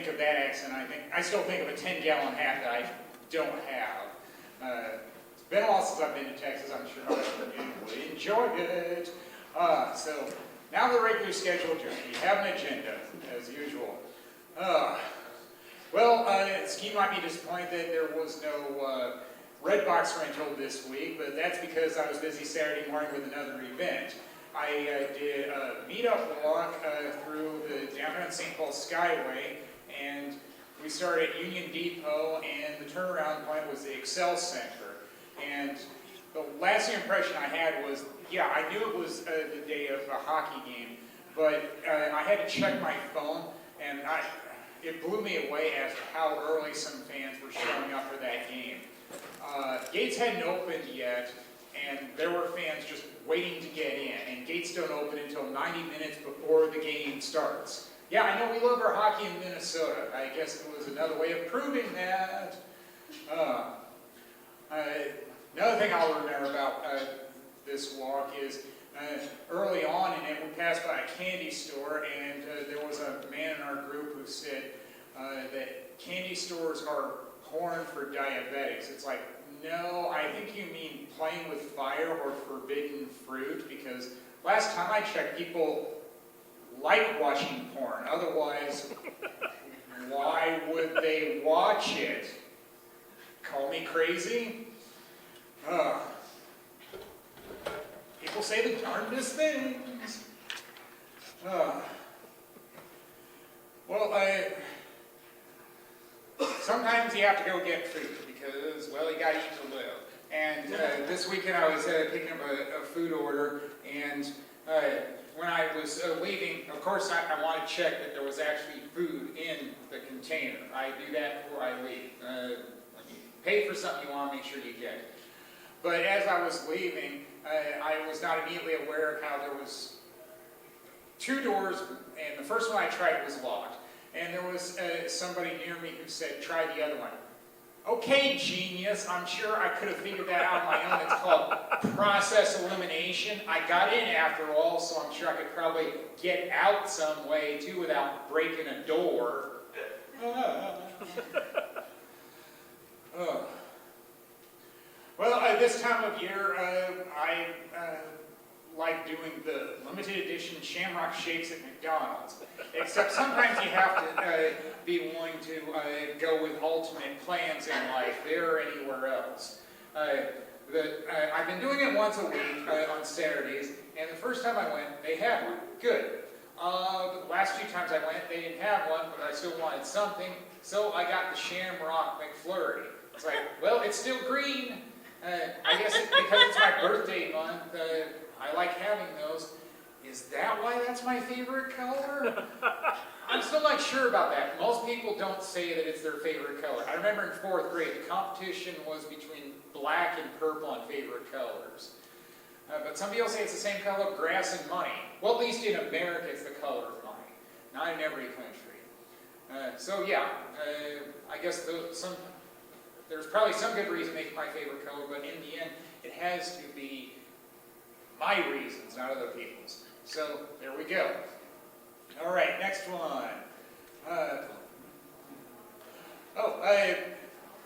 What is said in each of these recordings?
think of that accent, I still think of a 10-gallon hat that I don't have. It's been a while since I've been to Texas. I'm sure most of you would enjoy it. So now the regular schedule, we have an agenda as usual. Ski might be disappointed that there was no Red Box rental this week, but that's because I was busy Saturday morning with another event. I did a meetup walk through the downtown St. Paul Skyway, and we started at Union Depot, and the turnaround point was the Excel Center. And the lasting impression I had was, yeah, I knew it was the day of a hockey game, but I had to check my phone, and it blew me away as to how early some fans were showing up for that game. Gates hadn't opened yet, and there were fans just waiting to get in, and gates don't open until 90 minutes before the game starts. Yeah, I know we love our hockey in Minnesota. I guess it was another way of proving that. Another thing I'll remember about this walk is early on in it, we passed by a candy store, and there was a man in our group who said that candy stores are porn for diabetics. It's like, no, I think you mean playing with fire or forbidden fruit, because last time I checked, people like watching porn. Otherwise, why would they watch it? Call me crazy? People say the darndest things. Sometimes you have to go get food because, well, you gotta eat to live. And this weekend I was picking up a food order, and when I was leaving, of course I want to check that there was actually food in the container. I do that before I leave. When you pay for something, you want to make sure you get it. But as I was leaving, I was not immediately aware of how there was two doors, and the first one I tried was locked. And there was somebody near me who said, try the other one. Okay, genius, I'm sure I could have figured that out on my own. It's called process elimination. I got in after all, so I'm sure I could probably get out some way too without breaking a door. This time of year, I like doing the limited edition Shamrock Shakes at McDonald's. Except sometimes you have to be willing to go with ultimate plans in life, there or anywhere else. I've been doing it once a week on Saturdays, and the first time I went, they had one. Good. But the last few times I went, they didn't have one, but I still wanted something, so I got the Shamrock McFlurry. It's like, well, it's still green. I guess because it's my birthday month, I like having those. Is that why that's my favorite color? I'm still not sure about that. Most people don't say that it's their favorite color. I remember in 4th grade, the competition was between black and purple on favorite colors. But some people say it's the same color of grass and money. Well, at least in America, it's the color of money. Not in every country. I guess there's probably some good reason to make it my favorite color, but in the end, it has to be my reasons, not other people's. So, there we go. All right, next one. I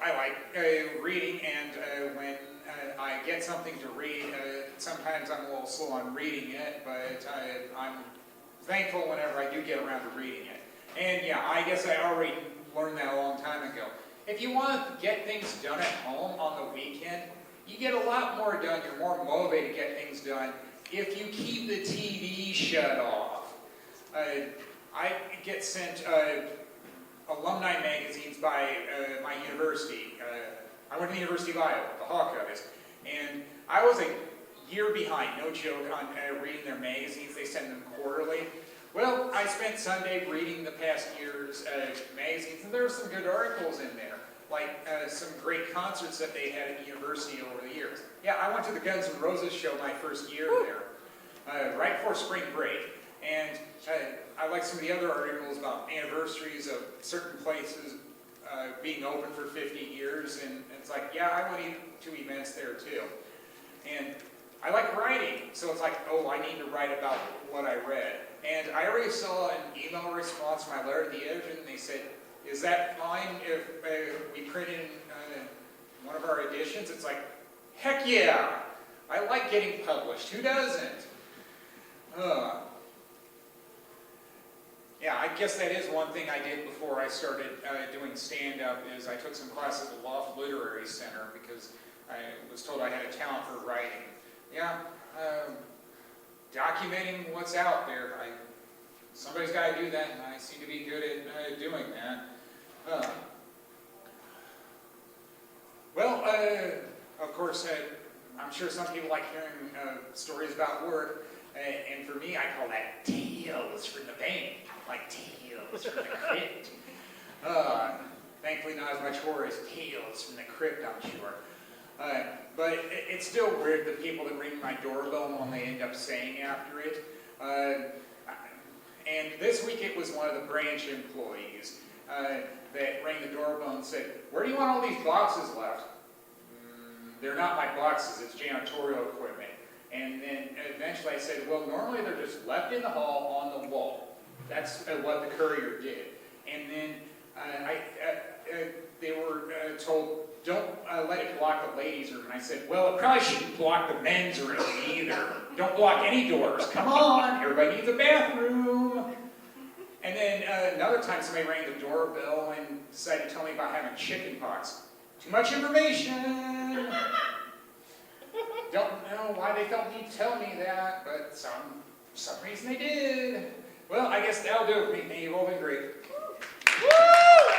like reading, and when I get something to read, sometimes I'm a little slow on reading it, but I'm thankful whenever I do get around to reading it. And yeah, I guess I already learned that a long time ago. If you want to get things done at home on the weekend, you get a lot more done, you're more motivated to get things done if you keep the TV shut off. I get sent alumni magazines by my university. I went to the University of Iowa, the Hawkeyes, and I was a year behind, no joke, on reading their magazines. They send them quarterly. Well, I spent Sunday reading the past year's magazines, and there were some good articles in there, like some great concerts that they had at the university over the years. Yeah, I went to the Guns N' Roses show my first year there, right before spring break, and I like some of the other articles about anniversaries of certain places being open for 50 years, and it's like, yeah, I went to events there too. And I like writing, so it's like, oh, I need to write about what I read. And I already saw an email response from my letter to the editor, and they said, is that fine if we print in one of our editions? It's like, heck yeah! I like getting published. Who doesn't? Yeah, I guess that is one thing I did before I started doing stand-up, is I took some classes at the Loft Literary Center because I was told I had a talent for writing. Yeah, documenting what's out there. Somebody's got to do that, and I seem to be good at doing that. Well, of course, I'm sure some people like hearing stories about work, and for me, I call that tales from the bank, like tales from the crypt. Thankfully, not as much horror as tales from the crypt, I'm sure. But it's still weird, the people that ring my doorbell when they end up staying after it. And this week it was one of the branch employees that rang the doorbell and said, "Where do you want all these boxes left?" They're not my boxes, it's janitorial equipment. And then eventually I said, well, normally they're just left in the hall on the wall. That's what the courier did. And then they were told, don't let it block the ladies' room. And I said, well, it probably shouldn't block the men's room either. Don't block any doors. Come on, everybody needs a bathroom. And then another time somebody rang the doorbell and decided to tell me about having chicken pox. Too much information. Don't know why they felt need to tell me that, but for some reason they did. Well, I guess that'll do it for me. You've all been great. Woo!